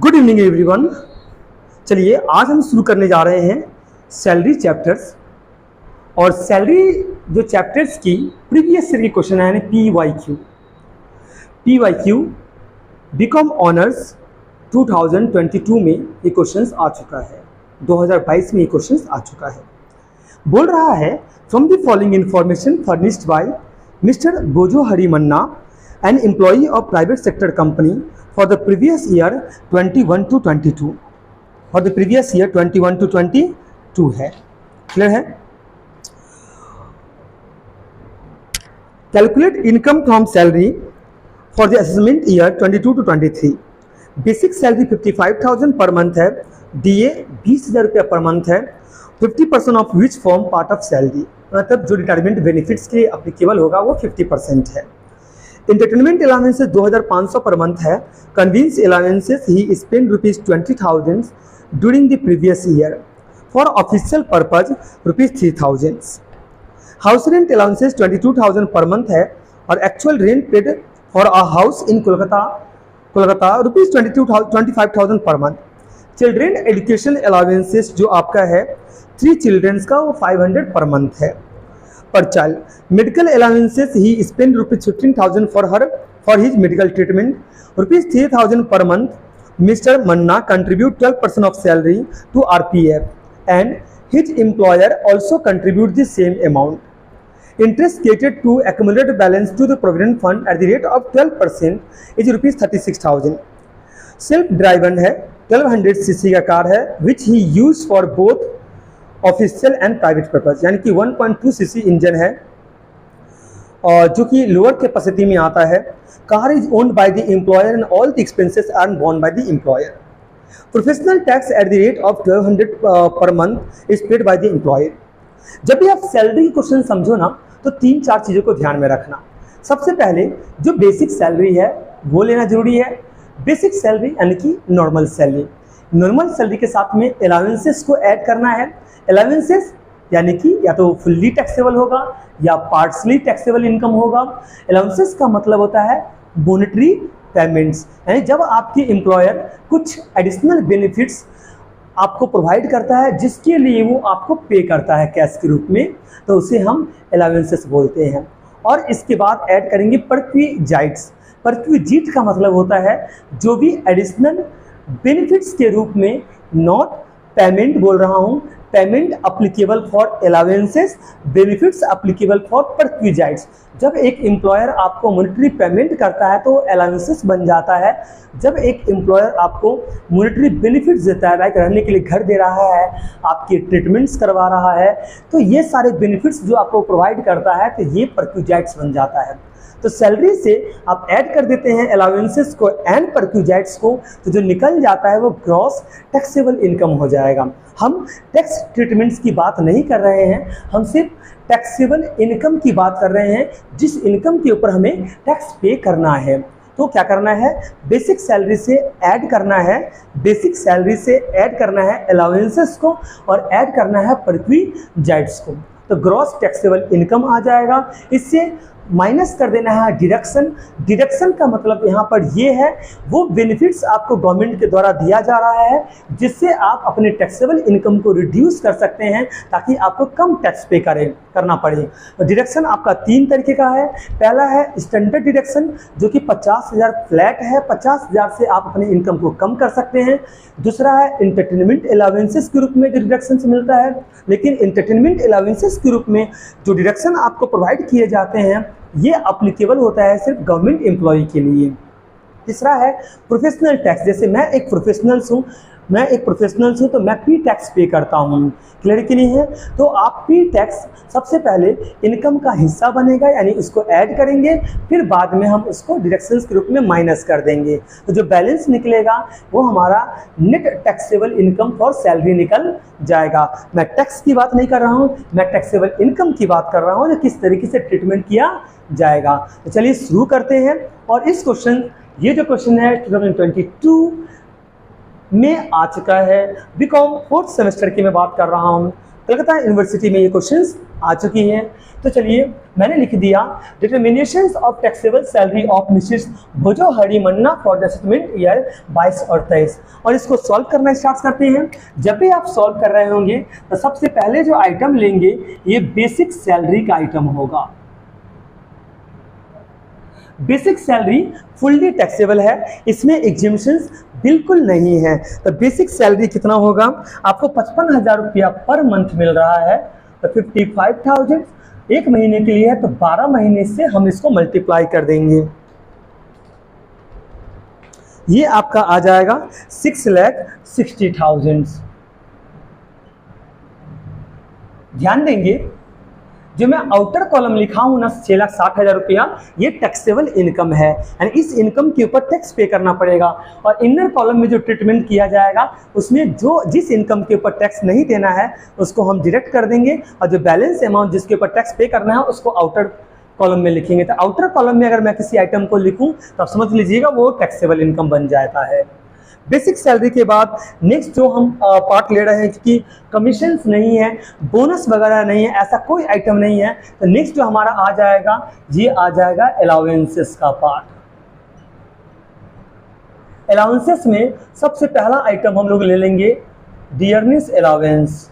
Good evening everyone. चलिए आज हम शुरू करने जा रहे हैं सैलरी चैप्टर्स। और सैलरी जो चैप्टर्स की प्रीवियस ईयर के क्वेश्चन है पीवाईक्यू बीकॉम ऑनर्स 2022 में ये क्वेश्चंस आ चुका है, 2022 में ये क्वेश्चंस आ चुका है। बोल रहा है from the following information furnished by mister Bojo Hari Manna an employee of private sector company for the previous year 21 to 22, for the previous year 21 to 22 है, क्लियर है। Calculate income from salary for the assessment year 22 to 23। Basic salary 55,000 पर month है, DA 20,000 रुपया पर month है, 50% of which form part of salary, मतलब जो retirement benefits के लिए अप्लीकेबल होगा वो 50% है। इंटरटेनमेंट अलाउंसेस 2,500 पर मंथ है। Conveyance allowances he spend ₹20,000 during the previous year. For official purpose ₹3,000। House rent allowances 22,000 पर मंथ है और actual rent paid for a house in Kolkata ₹25,000 per month. Children education allowances जो आपका है 3 चिल्ड्रेंस का वो 500 पर मंथ है per child. Medical allowances he spend ₹15,000 for his medical treatment, ₹3,000 per month. Mister Manna contribute 12% of salary to RPF and his employer also contribute the same amount. Interest created to accumulate balance to the provident fund at the rate of 12% is ₹36,000। Self driven है, 1200 cc का car है which he use for both official and private purpose, यानी कि 1.2 cc engine है और जो कि lower capacity में आता है। Car is owned by the employer and all the expenses are borne by the employer. Professional tax at the rate of 1,200 per month is paid by the employer. जब भी आप सैलरी क्वेश्चन समझो ना तो 3-4 चीज़ों को ध्यान में रखना। सबसे पहले जो बेसिक सैलरी है वो लेना जरूरी है। बेसिक सैलरी यानी कि नॉर्मल सैलरी, नॉर्मल सैलरी के साथ में अलाउंसेस को ऐड करना है। अलाउंसेस यानी कि या तो फुल्ली टैक्सेबल होगा या पार्शली टैक्सेबल इनकम होगा। अलाउंसेस का मतलब होता है मॉनेटरी पेमेंट्स, यानी जब आपके एम्प्लॉयर कुछ एडिशनल बेनिफिट्स आपको प्रोवाइड करता है जिसके लिए वो आपको पे करता है कैश के रूप में, तो उसे हम अलाउंसेस बोलते हैं। और इसके बाद ऐड करेंगे परक्विजाइट्स। परक्विजिट का मतलब होता है जो भी एडिशनल बेनिफिट्स के रूप में, नॉट पेमेंट बोल रहा हूँ, payment applicable for allowances, benefits applicable for perquisites. जब एक एम्प्लॉयर आपको मॉनेटरी पेमेंट करता है तो अलाउंसेस बन जाता है। जब एक एम्प्लॉयर आपको मॉनेटरी बेनिफिट्स देता है, लाइक रहने के लिए घर दे रहा है, आपके ट्रीटमेंट्स करवा रहा है, तो ये सारे बेनिफिट्स जो आपको प्रोवाइड करता है तो ये परक्विजाइट्स बन जाता है। तो सैलरी से आप ऐड कर देते हैं अलाउंसेस को एंड परक्विजाइट्स को, तो जो निकल जाता है वो ग्रॉस टैक्सेबल इनकम हो जाएगा। हम टैक्स ट्रीटमेंट्स की बात नहीं कर रहे हैं, हम सिर्फ टैक्सेबल इनकम की बात कर रहे हैं जिस इनकम के ऊपर हमें टैक्स पे करना है। तो क्या करना है, बेसिक सैलरी से ऐड करना है, बेसिक सैलरी से ऐड करना है अलाउंसेस को और ऐड करना है परक्विजाइट्स को, तो ग्रॉस टैक्सेबल इनकम आ जाएगा। इससे माइनस कर देना है डिडक्शन। डिडक्शन का मतलब यहाँ पर ये है वो बेनिफिट्स आपको गवर्नमेंट के द्वारा दिया जा रहा है जिससे आप अपने टैक्सेबल इनकम को रिड्यूस कर सकते हैं ताकि आपको कम टैक्स पे करना पड़े। तो डिडक्शन आपका 3 तरीके का है। पहला है स्टैंडर्ड डिडक्शन जो कि 50,000 फ्लैट है, 50,000 से आप अपने इनकम को कम कर सकते हैं। दूसरा है इंटरटेनमेंट अलाउंसेस के रूप में जो डिडक्शन मिलता है, लेकिन इंटरटेनमेंट अलाउंसेस के रूप में जो डिडक्शन आपको प्रोवाइड किए जाते हैं ये अप्लीकेबल होता है सिर्फ गवर्नमेंट एम्प्लॉय के लिए। तीसरा है प्रोफेशनल टैक्स। जैसे मैं एक प्रोफेशनल हूँ तो मैं पी टैक्स पे करता हूँ, क्लियर के लिए है। तो आप पी टैक्स सबसे पहले इनकम का हिस्सा बनेगा, यानी उसको ऐड करेंगे, फिर बाद में हम उसको डिडक्शंस के रूप में माइनस कर देंगे। तो जो बैलेंस निकलेगा वो हमारा net taxable income for salary निकल जाएगा। मैं टैक्स की बात नहीं कर रहा हूँ, मैं टैक्सेबल इनकम की बात कर रहा हूँ जो किस तरीके से ट्रीटमेंट किया जाएगा। तो चलिए शुरू करते हैं। और इस क्वेश्चन, ये जो क्वेश्चन है 2022 में आ चुका है, बीकॉम 4th सेमेस्टर की मैं बात कर रहा हूँ। कलकत्ता यूनिवर्सिटी में ये क्वेश्चंस आ चुकी हैं। तो चलिए मैंने लिख दिया determinations of taxable salary of missus Bhojohari Manna for the settlement year 22 और 23, और इसको सॉल्व करना स्टार्ट करते हैं। जब भी आप सॉल्व कर रहे होंगे तो सबसे पहले जो आइटम लेंगे ये बेसिक सैलरी का आइटम होगा। बेसिक सैलरी फुल्ली टैक्सेबल है, इसमें एग्जेम्पशंस बिल्कुल नहीं है। तो बेसिक सैलरी कितना होगा, आपको 55,000 रुपया पर मंथ मिल रहा है, तो 55,000 एक महीने के लिए है, तो 12 महीने से हम इसको मल्टीप्लाई कर देंगे। ये आपका आ जाएगा 6,60,000। ध्यान देंगे जो मैं आउटर कॉलम लिखा हूं ना 6,60,000 रुपया, ये टैक्सेबल इनकम है, यानी इस इनकम के ऊपर टैक्स पे करना पड़ेगा। और इनर कॉलम में जो ट्रीटमेंट किया जाएगा उसमें जो जिस इनकम के ऊपर टैक्स नहीं देना है उसको हम डिडक्ट कर देंगे, और जो बैलेंस अमाउंट जिसके ऊपर टैक्स पे करना है उसको आउटर कॉलम में लिखेंगे। तो आउटर कॉलम में अगर मैं किसी आइटम को लिखूं तो आप समझ लीजिएगा वो टैक्सेबल इनकम बन जाता है। बेसिक सैलरी के बाद नेक्स्ट जो हम पार्ट ले रहे हैं, क्योंकि कमीशंस नहीं है, बोनस वगैरह नहीं है, ऐसा कोई आइटम नहीं है, तो नेक्स्ट जो हमारा आ जाएगा ये आ जाएगा अलाउंसेस का पार्ट। अलाउंसेस में सबसे पहला आइटम हम लोग ले लेंगे डियरनेस अलाउंस।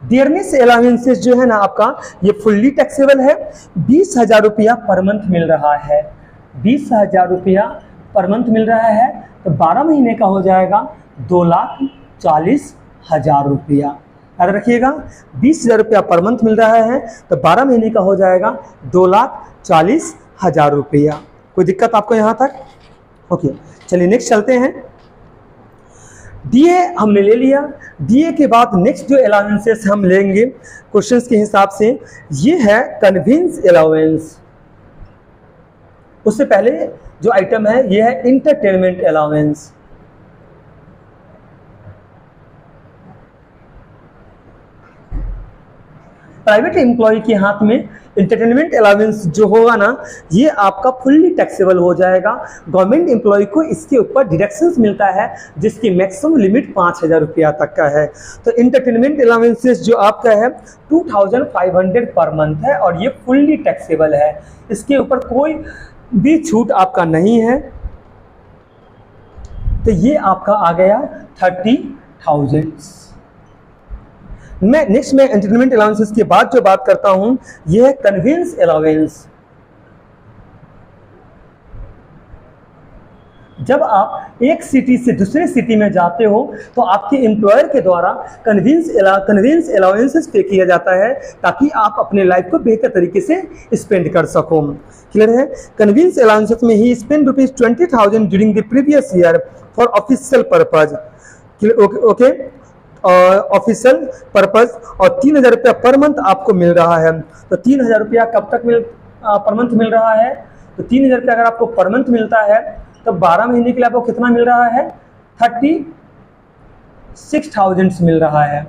डियरनेस अलाउंसेस जो है ना आपका ये फुल्ली टैक्सेबल है। 20,000 रुपया पर मंथ मिल रहा है, 20,000 रुपया पर मंथ मिल रहा है, तो 12 महीने का हो जाएगा 2,40,000 रुपया। याद रखिएगा 20,000 रुपया पर मंथ मिल रहा है, तो 12 महीने का हो जाएगा 2,40,000 रुपया। कोई दिक्कत आपको यहाँ तक? ओके, चलिए नेक्स्ट चलते हैं। डीए हमने ले लिया। डीए के बाद नेक्स्ट जो अलाउंसेस हम लेंगे क्वेश्चंस के हिसाब से, ये है कन्वींस अलाउंस। उससे पहले जो आइटम है ये है इंटरटेनमेंट अलाउंस। प्राइवेट एम्प्लॉय के हाथ में इंटरटेनमेंट अलाउंस जो होगा ना ये आपका फुल्ली टैक्सेबल हो जाएगा। गवर्नमेंट एम्प्लॉय को इसके ऊपर डिडक्शंस मिलता है जिसकी मैक्सिमम लिमिट 5,000 रुपया तक का है। तो इंटरटेनमेंट अलाउंसेस जो आपका है 2,500 पर मंथ है, और ये फुल्ली टैक्सेबल है, इसके ऊपर कोई भी छूट आपका नहीं है। तो ये आपका आ गया 30,000। मैं नेक्स्ट में एंटरटेनमेंट अलाउंसेस के बाद जो बात करता हूं यह है कन्वींस अलाउंस। जब आप एक सिटी से दूसरे सिटी में जाते हो तो आपके एम्प्लॉयर के द्वारा कन्वींस अलाउंसेस पे किया जाता है ताकि आप अपने लाइफ को बेहतर तरीके से स्पेंड कर सको। क्लियर है? कन्वींस अलाउंसेस में he spend ₹20,000 during the previous year for official purpose. Okay, official purpose, और 3,000 रुपया पर मंथ आपको मिल रहा है। तो 3,000 रुपया कब तक पर मंथ मिल रहा है? तो 3,000 रुपया अगर आपको पर मंथ मिलता है तो 12 महीने के लिए आपको कितना मिल रहा है? 36,000 मिल रहा है।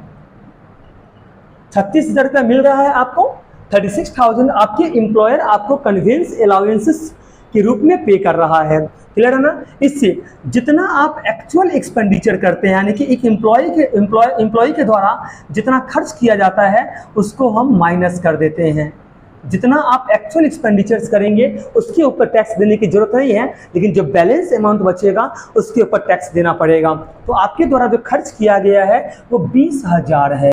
36,000 रुपया मिल रहा है आपको, 36,000 आपके एम्प्लॉयर आपको कन्वींस अलाउंसेस के रूप में पे कर रहा है। क्लियर है ना? इससे जितना आप एक्चुअल एक्सपेंडिचर करते हैं, यानी कि एक एम्प्लॉय के द्वारा जितना खर्च किया जाता है उसको हम माइनस कर देते हैं। जितना आप एक्चुअल एक्सपेंडिचर्स करेंगे उसके ऊपर टैक्स देने की जरूरत नहीं है, लेकिन जो बैलेंस अमाउंट बचेगा उसके ऊपर टैक्स देना पड़ेगा। तो आपके द्वारा जो खर्च किया गया है वो 20,000 है,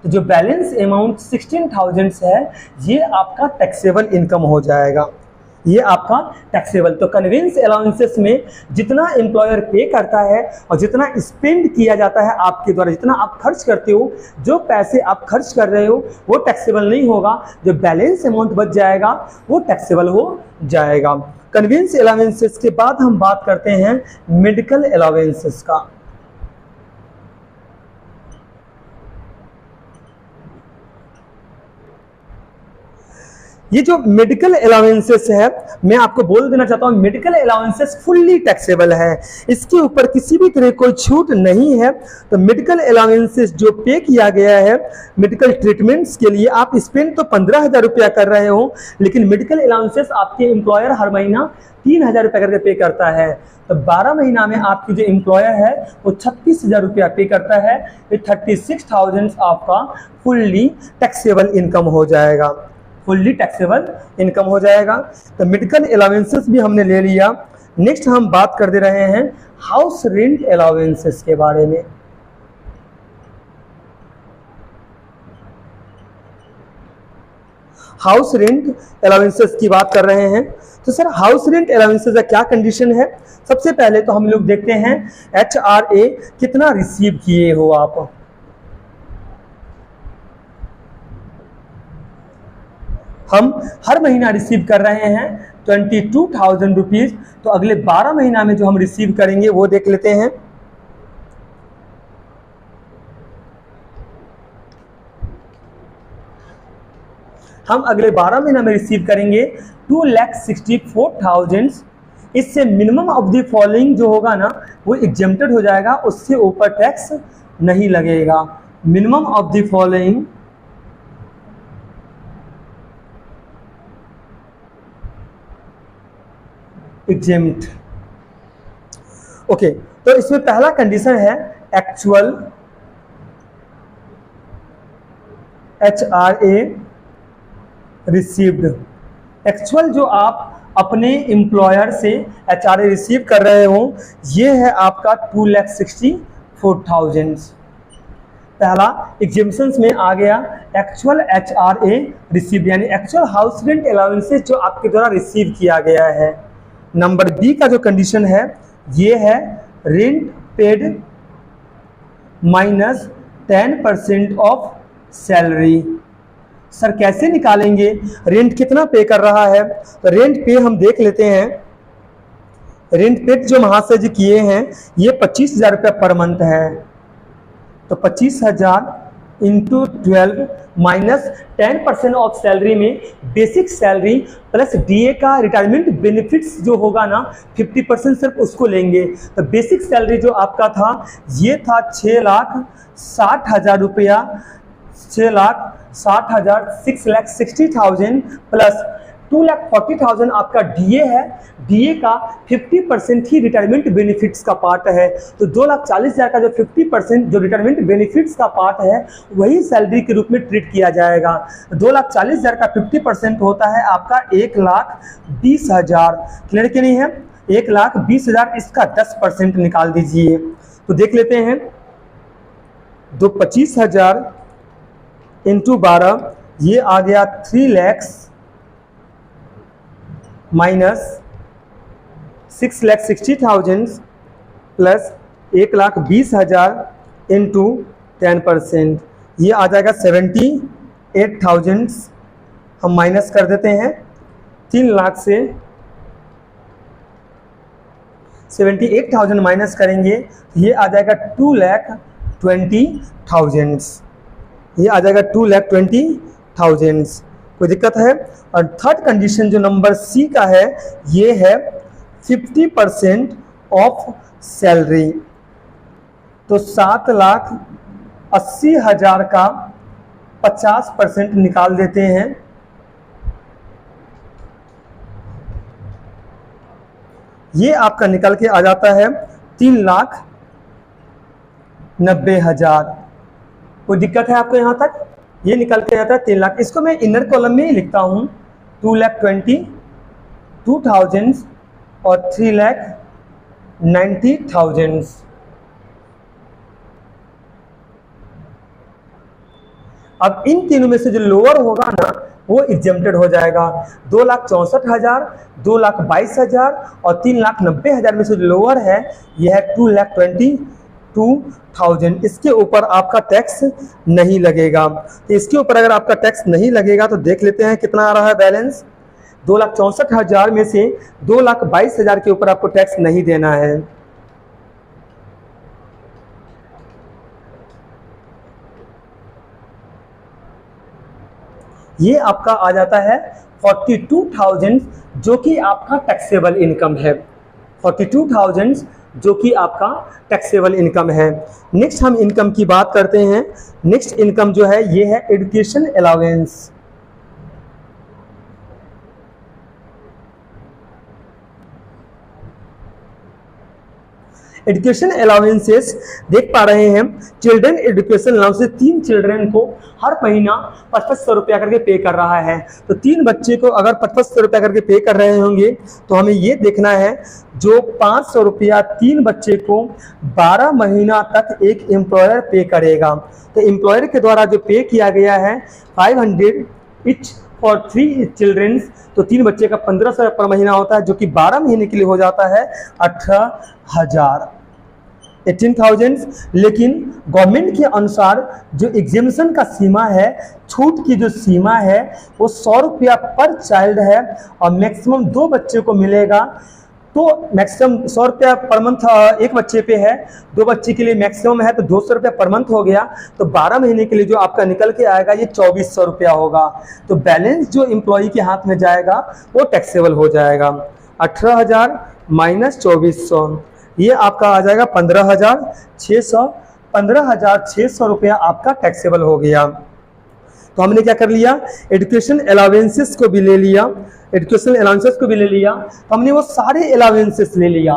तो जो बैलेंस अमाउंट 16,000 है ये आपका टैक्सेबल इनकम हो जाएगा, ये आपका टैक्सेबल। तो कन्वींस अलाउंसेस में जितना एम्प्लॉयर पे करता है और जितना स्पेंड किया जाता है आपके द्वारा, जितना आप खर्च करते हो, जो पैसे आप खर्च कर रहे हो वो टैक्सेबल नहीं होगा, जो बैलेंस अमाउंट बच जाएगा वो टैक्सेबल हो जाएगा। कन्वींस अलाउंसेस के बाद हम बात करते हैं मेडिकल अलाउंसेस का। ये जो मेडिकल अलाउंसेस है, मैं आपको बोल देना चाहता हूँ, मेडिकल अलाउंसेस फुल्ली टैक्सेबल है, इसके ऊपर किसी भी तरह कोई छूट नहीं है। तो मेडिकल अलाउंसेस जो पे किया गया है मेडिकल ट्रीटमेंट्स के लिए, आप स्पेंड तो 15,000 रुपया कर रहे हो, लेकिन मेडिकल अलाउंसेस आपके एम्प्लॉयर हर महीना 3,000 रुपया करके पे करता है। तो 12 महीना में आपकी जो एम्प्लॉयर है वो 36,000 रुपया पे करता है। ये 36,000 आपका फुल्ली टैक्सेबल इनकम हो जाएगा, फुल्ली टैक्सेबल इनकम हो जाएगा। तो मेडिकल अलाउंसेस भी हमने ले लिया। नेक्स्ट हम बात कर दे रहे हैं हाउस रेंट अलाउंसेस के बारे में। हाउस रेंट अलाउंसेस की बात कर रहे हैं। तो सर हाउस रेंट अलाउंसेस का क्या कंडीशन है? सबसे पहले तो हम लोग देखते हैं HRA कितना रिसीव किए हो आप। हम हर महीना रिसीव कर रहे हैं 22,000 रुपीज। तो अगले 12 महीना में जो हम रिसीव करेंगे वो देख लेते हैं। हम अगले 12 महीना में रिसीव करेंगे 2,64,000। इससे मिनिमम ऑफ द फॉलोइंग जो होगा ना वो एग्जेम्प्टेड हो जाएगा, उससे ऊपर टैक्स नहीं लगेगा। Minimum of the following exempt. Okay, तो इसमें पहला कंडीशन है एक्चुअल HRA रिसीव्ड। एक्चुअल जो आप अपने एम्प्लॉयर से HRA रिसीव कर रहे हो ये है आपका 2,64,000। पहला एग्जेम्पशंस में आ गया एक्चुअल HRA रिसीव्ड, यानी एक्चुअल हाउस रेंट अलाउंसेस जो आपके द्वारा रिसीव किया गया है। नंबर बी का जो कंडीशन है ये है rent paid minus 10% of salary. Sir कैसे निकालेंगे रेंट कितना पे कर रहा है? तो रेंट पे हम देख लेते हैं। रेंट पे जो महाशय जी किए हैं ये 25,000 रुपया पर मंथ है। तो 25,000 इंटू 12 माइनस 10% ऑफ सैलरी में बेसिक सैलरी प्लस DA का रिटायरमेंट बेनिफिट्स जो होगा ना 50% सिर्फ उसको लेंगे। तो बेसिक सैलरी जो आपका था ये था 6,60,000 रुपया, 6,60,000 प्लस 2,40,000 आपका DA है। DA का 50% ही रिटायरमेंट बेनिफिट्स का पार्ट है। तो 2,40,000 का जो 50% जो रिटायरमेंट बेनिफिट्स का पार्ट है वही सैलरी के रूप में ट्रीट किया जाएगा। 2,40,000 का 50% होता है आपका 1,20,000। क्लियर कि नहीं है? 1,20,000 इसका 10% निकाल दीजिए। तो देख लेते हैं, 25,000 इंटू 12 ये आ गया 3 लाख माइनस 6,60,000 प्लस 1,20,000 इंटू 10%, ये आ जाएगा 78,000। हम माइनस कर देते हैं 3 लाख से 78,000 माइनस करेंगे ये आ जाएगा 2,20,000। ये आ जाएगा 2,20,000। कोई दिक्कत है? और थर्ड कंडीशन जो नंबर सी का है ये है 50% ऑफ सैलरी। तो 7,80,000 का 50% निकाल देते हैं। ये आपका निकल के आ जाता है 3,90,000। कोई दिक्कत है आपको यहाँ तक? ये निकल के आता है 3 लाख। इसको मैं इनर कॉलम में ही लिखता हूँ 2,22,000 और 3,90,000। अब इन तीनों में से जो लोअर होगा ना वो एग्जेम्प्टेड हो जाएगा। 2,64,000, 2,22,000 और 3,90,000 में से जो लोअर है यह है 2,22,000। इसके ऊपर आपका टैक्स नहीं लगेगा। तो इसके ऊपर अगर आपका टैक्स नहीं लगेगा तो देख लेते हैं कितना आ रहा है बैलेंस। 2,64,000 में से 2,22,000 के ऊपर आपको टैक्स नहीं देना है। ये आपका आ जाता है 42,000 जो कि आपका टैक्सेबल इनकम है। 42,000 जो कि आपका टैक्सेबल इनकम है। नेक्स्ट हम इनकम की बात करते हैं। नेक्स्ट इनकम जो है ये है एजुकेशन अलाउंस। एजुकेशन अलाउंसेस देख पा रहे हैं, चिल्ड्रन एजुकेशन अलाउंसेस 3 चिल्ड्रन को हर महीना 2500 रुपया करके पे कर रहा है। तो 3 बच्चे को अगर 2500 रुपया करके पे कर रहे होंगे तो हमें ये देखना है जो 500 रुपया 3 बच्चे को 12 महीना तक एक एम्प्लॉयर पे करेगा। तो एम्प्लॉयर के द्वारा जो पे किया गया है 500 इच फॉर 3 चिल्ड्रंस, तो 3 बच्चे का 1500 पर महीना होता है जो कि 12 महीने के लिए हो जाता है 18,000 18,000। लेकिन गवर्नमेंट के अनुसार जो एग्जामिनेशन का सीमा है, छूट की जो सीमा है वो 100 रुपया पर चाइल्ड है और मैक्सिमम 2 बच्चे को मिलेगा। तो मैक्सिमम 100 रुपया पर मंथ एक बच्चे पे है, 2 बच्चे के लिए मैक्सिमम है तो 200 रुपया पर मंथ हो गया। तो 12 महीने के लिए जो आपका निकल के आएगा ये 2400 रुपया होगा। तो बैलेंस जो एम्प्लॉय के हाथ में जाएगा वो टैक्सेबल हो जाएगा। 18,000 माइनस 2400 ये आपका आ जाएगा 15,600। 15,600 रुपया आपका टैक्सेबल हो गया। तो हमने क्या कर लिया, एजुकेशन अलाउंसेस को भी ले लिया, एजुकेशन अलाउंसेस को भी ले लिया। तो हमने वो सारे अलाउंसेस ले लिया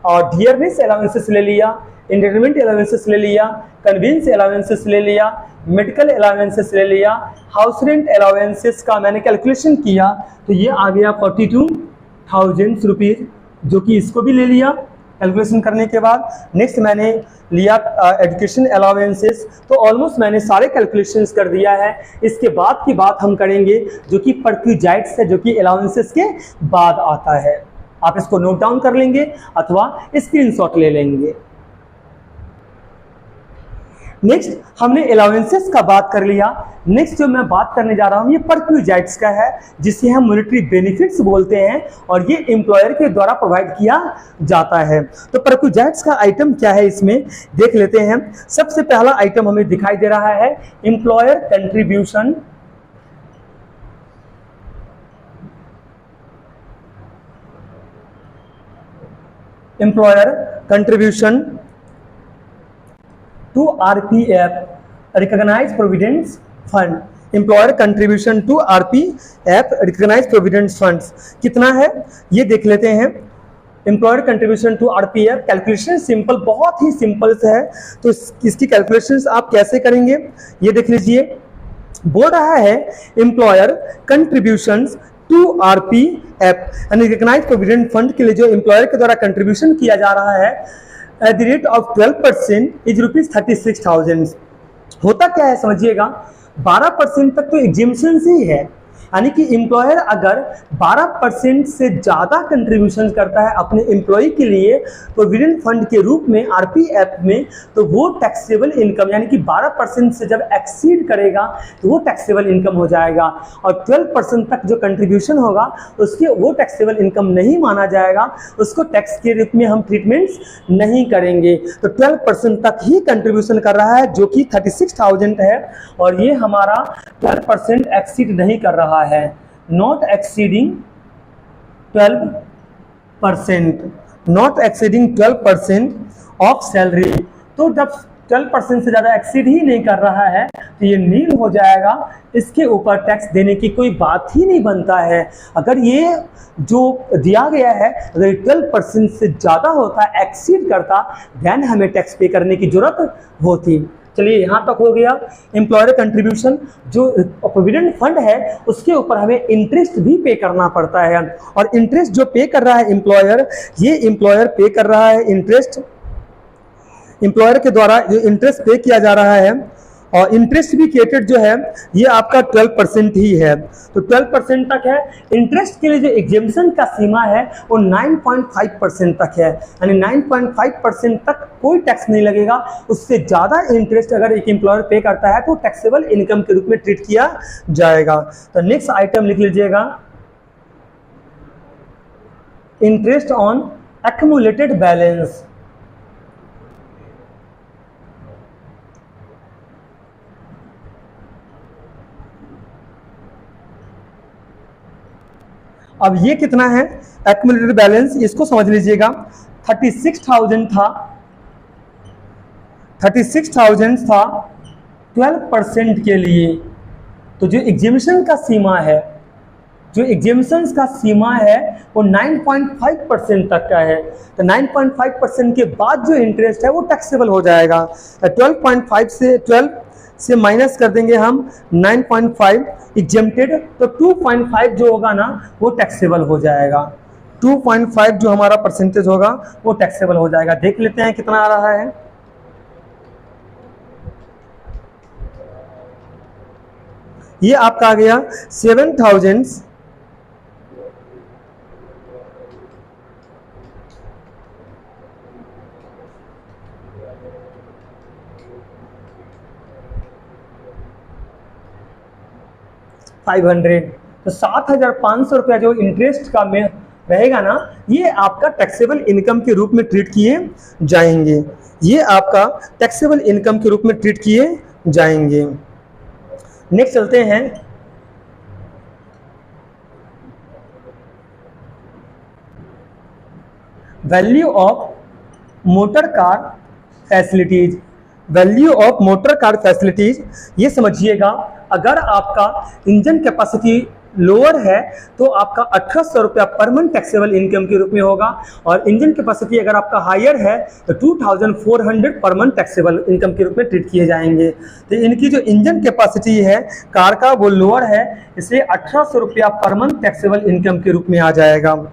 और डियरनेस अलाउंसेस ले लिया, एंटरटेनमेंट अलाउंसेस ले लिया, कन्वीनियंस अलाउंसेस ले लिया, मेडिकल अलाउंसेस ले लिया, हाउस रेंट अलाउंसेस का मैंने कैलकुलेशन किया तो ये आ गया 42,000 रुपीज़, जो कि इसको भी ले लिया कैलकुलेशन करने के बाद। नेक्स्ट मैंने लिया एजुकेशन अलाउंसेस, तो ऑलमोस्ट मैंने सारे कैलकुलेशंस कर दिया है। इसके बाद की बात हम करेंगे जो कि परक्विजाइट्स है, जो कि अलाउंसेस के बाद आता है। आप इसको नोट डाउन कर लेंगे अथवा स्क्रीनशॉट ले लेंगे। नेक्स्ट हमने अलाउंसेस का बात कर लिया। नेक्स्ट जो मैं बात करने जा रहा हूं ये परक्विजाइट्स का है, जिसे हम मॉनेटरी बेनिफिट्स बोलते हैं और ये एम्प्लॉयर के द्वारा प्रोवाइड किया जाता है। तो परक्विजाइट्स का आइटम क्या है इसमें देख लेते हैं। सबसे पहला आइटम हमें दिखाई दे रहा है employer contribution. Employer contribution to RPF recognised provident fund. Employer contribution to RPF recognised provident funds कितना है ये देख लेते हैं। Employer contribution to RPF calculation simple, बहुत ही सिंपल से है। तो इसकी कैलकुलेशंस आप कैसे करेंगे ये देख लीजिए। बोल रहा है एम्प्लॉयर कंट्रीब्यूशंस टू RPF यानी रिकॉग्नाइज्ड प्रोविडेंट फंड के लिए जो एम्प्लॉयर के द्वारा कंट्रीब्यूशन किया जा रहा है eight the rate of 12% is ₹36,000। होता क्या है समझिएगा, 12% तक तो एग्जेम्पशन ही है, यानी कि एम्प्लॉयर अगर 12% से ज़्यादा कंट्रीब्यूशन करता है अपने एम्प्लॉय के लिए प्रोविडेंट फंड के रूप में RPF में, तो वो टैक्सेबल इनकम यानी कि 12% से जब एक्सीड करेगा तो वो टैक्सेबल इनकम हो जाएगा। और 12% तक जो कंट्रीब्यूशन होगा उसके वो टैक्सेबल इनकम नहीं माना जाएगा, उसको टैक्स के रूप में हम ट्रीटमेंट्स नहीं करेंगे। तो 12% तक ही कंट्रीब्यूशन कर रहा है जो कि 36,000 है और ये हमारा 12% एक्सीड नहीं कर रहा है, not exceeding 12%, not exceeding 12% of salary. तो जब 12% से ज़्यादा एक्सीड ही नहीं कर रहा है तो ये नील हो जाएगा, इसके ऊपर टैक्स देने की कोई बात ही नहीं बनता है। अगर ये जो दिया गया है अगर 12% से ज़्यादा होता, एक्सीड करता, देन हमें टैक्स पे करने की जरूरत होती। चलिए यहाँ तक हो गया। एम्प्लॉयर कंट्रीब्यूशन जो प्रोविडेंट फंड है उसके ऊपर हमें इंटरेस्ट भी पे करना पड़ता है और इंटरेस्ट जो पे कर रहा है एम्प्लॉयर, ये एम्प्लॉयर पे कर रहा है इंटरेस्ट, एम्प्लॉयर के द्वारा जो इंटरेस्ट पे किया जा रहा है और इंटरेस्ट भी क्रिएटेड जो है ये आपका 12% ही है। तो 12% तक है। इंटरेस्ट के लिए जो एग्जेम्पशन का सीमा है वो 9.5% तक है, यानी 9.5% तक कोई टैक्स नहीं लगेगा। उससे ज़्यादा इंटरेस्ट अगर एक एम्प्लॉयर पे करता है तो टैक्सेबल इनकम के रूप में ट्रीट किया जाएगा। तो नेक्स्ट आइटम लिख लीजिएगा, इंटरेस्ट ऑन एक्यूमुलेटेड बैलेंस। अब ये कितना है एक्यूमुलेटेड बैलेंस, इसको समझ लीजिएगा। 36,000 था, 36,000 था 12% के लिए। तो जो एग्जीबिशन का सीमा है, जो एग्जीबिशंस का सीमा है वो 9.5% तक का है। तो 9.5% के बाद जो इंटरेस्ट है वो टैक्सेबल हो जाएगा। 12 से माइनस कर देंगे हम 9.5 एग्जेम्प्टेड, तो 2.5 जो होगा ना वो टैक्सेबल हो जाएगा। 2.5 जो हमारा परसेंटेज होगा वो टैक्सेबल हो जाएगा। देख लेते हैं कितना आ रहा है। ये आपका आ गया 7,000 500। तो 7,500 रुपया जो इंटरेस्ट का में रहेगा ना, ये आपका टैक्सेबल इनकम के रूप में ट्रीट किए जाएंगे। ये आपका टैक्सेबल इनकम के रूप में ट्रीट किए जाएंगे। नेक्स्ट चलते हैं। Value of motor car facilities. Value of motor car facilities, ये समझिएगा, अगर आपका इंजन कैपेसिटी लोअर है तो आपका 1,800 रुपया पर मंथ टैक्सेबल इनकम के रूप में होगा, और इंजन कैपेसिटी अगर आपका हायर है तो 2,400 पर मंथ टैक्सेबल इनकम के रूप में ट्रीट किए जाएंगे। तो इनकी जो इंजन कैपेसिटी है कार का वो लोअर है, इसलिए 1,800 रुपया पर मंथ टैक्सेबल इनकम के रूप में आ जाएगा।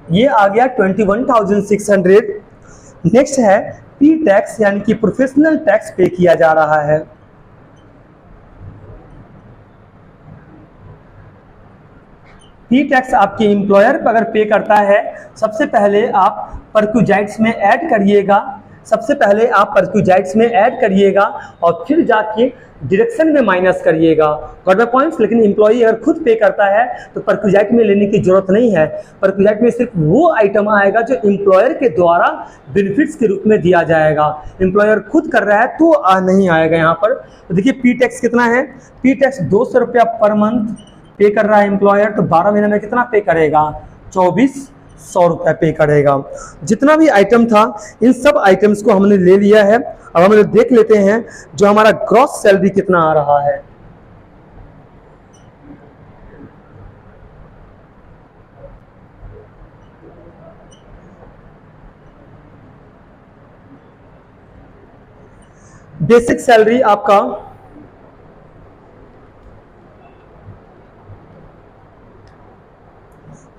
ये आ गया 21,600। नेक्स्ट है पी टैक्स, यानी कि प्रोफेशनल टैक्स पे किया जा रहा है। पी टैक्स आपके एम्प्लॉयर अगर पे करता है, सबसे पहले आप परक्यूजाइट्स में ऐड करिएगा, सबसे पहले आप परक्यूजाइट्स में ऐड करिएगा और फिर जाके डिडक्शन में माइनस करिएगा गवर्नमेंट पॉइंट्स। लेकिन एम्प्लॉई अगर खुद पे करता है तो परक्यूजाइट में लेने की जरूरत नहीं है। परक्यूजाइट में सिर्फ वो आइटम आएगा जो एम्प्लॉयर के द्वारा बेनिफिट्स के रूप में दिया जाएगा। एम्प्लॉयर खुद कर रहा है तो नहीं आएगा यहाँ पर। तो देखिए पी टैक्स कितना है, पी टैक्स 200 रुपया पर मंथ पे कर रहा है एम्प्लॉयर, तो 12 महीने में कितना पे करेगा, 2,400 रुपया पे करेगा। जितना भी आइटम था इन सब आइटम्स को हमने ले लिया है। अब हम लोग देख लेते हैं जो हमारा ग्रॉस सैलरी कितना आ रहा है। बेसिक सैलरी आपका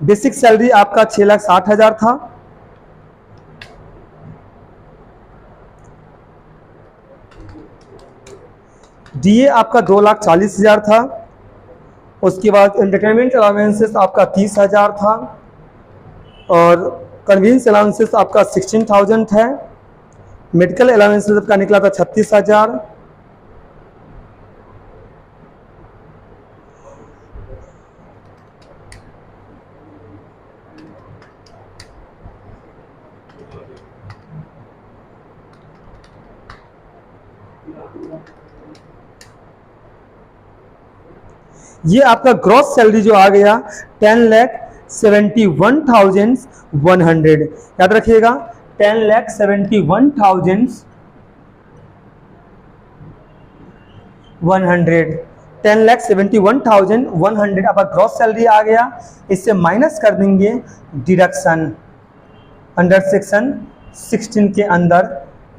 बेसिक सैलरी आपका 6,60,000 था। डीए आपका 2,40,000 था। उसके बाद एंटरटेनमेंट अलाउंसेस आपका 30,000 था, और कन्वीनियंस अलाउंसेस आपका 16,000 है। मेडिकल अलाउंसेस आपका निकला था 36,000। ये आपका ग्रॉस सैलरी जो आ गया 10,71,100। याद रखिएगा 10,71,100 10,71,100 आपका ग्रॉस सैलरी आ गया। इससे माइनस कर देंगे डिडक्शन अंडर सेक्शन 16 के अंदर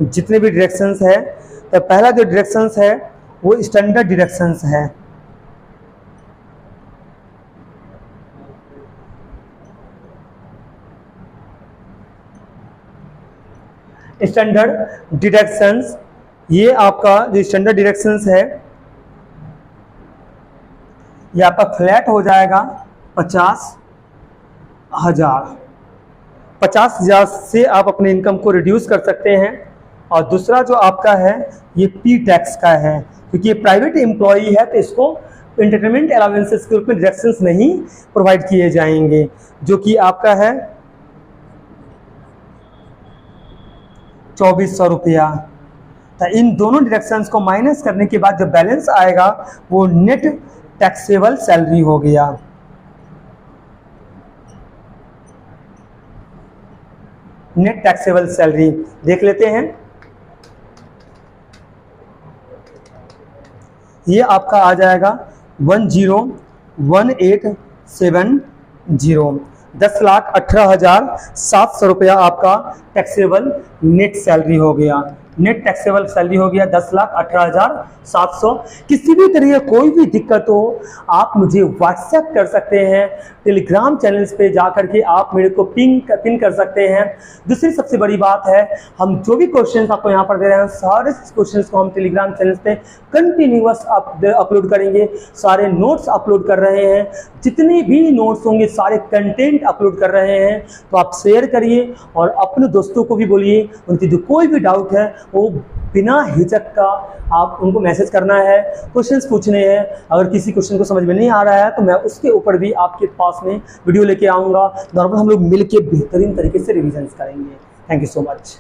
जितने भी डिडक्शंस है। तो पहला जो डिडक्शंस है वो स्टैंडर्ड डिडक्शंस है। स्टैंडर्ड डिडक्शंस, ये आपका जो स्टैंडर्ड डिडक्शंस है ये आपका फ्लैट हो जाएगा 50,000। 50,000 से आप अपने इनकम को रिड्यूस कर सकते हैं। और दूसरा जो आपका है ये पी टैक्स का है, क्योंकि ये प्राइवेट एम्प्लॉई है तो इसको एंटरटेनमेंट अलाउंसेस के रूप में डिडक्शंस नहीं प्रोवाइड किए जाएंगे, जो कि आपका है 2,400 रुपया। तो इन दोनों डिडक्शंस को माइनस करने के बाद जो बैलेंस आएगा वो नेट टैक्सेबल सैलरी हो गया। नेट टैक्सेबल सैलरी देख लेते हैं। ये आपका आ जाएगा 101870, 10,18,700 रुपया आपका टैक्सेबल नेट सैलरी हो गया। नेट टैक्सेबल सैलरी हो गया 10,18,700। किसी भी तरह कोई भी दिक्कत हो आप मुझे व्हाट्सएप कर सकते हैं, टेलीग्राम चैनल्स पे जाकर के आप मेरे को पिन कर सकते हैं। दूसरी सबसे बड़ी बात है, हम जो भी क्वेश्चंस आपको यहाँ पर दे रहे हैं सारे क्वेश्चंस को हम टेलीग्राम चैनल्स पे कंटिन्यूअस अपलोड करेंगे, सारे नोट्स अपलोड कर रहे हैं, जितने भी नोट्स होंगे सारे कंटेंट अपलोड कर रहे हैं। तो आप शेयर करिए और अपने दोस्तों को भी बोलिए, उनकी जो कोई भी डाउट है वो बिना हिचक का आप उनको मैसेज करना है, क्वेश्चंस पूछने हैं। अगर किसी क्वेश्चन को समझ में नहीं आ रहा है तो मैं उसके ऊपर भी आपके पास में वीडियो लेके आऊँगा। नॉर्मल हम लोग मिल के बेहतरीन तरीके से रिविजन करेंगे। Thank you so much.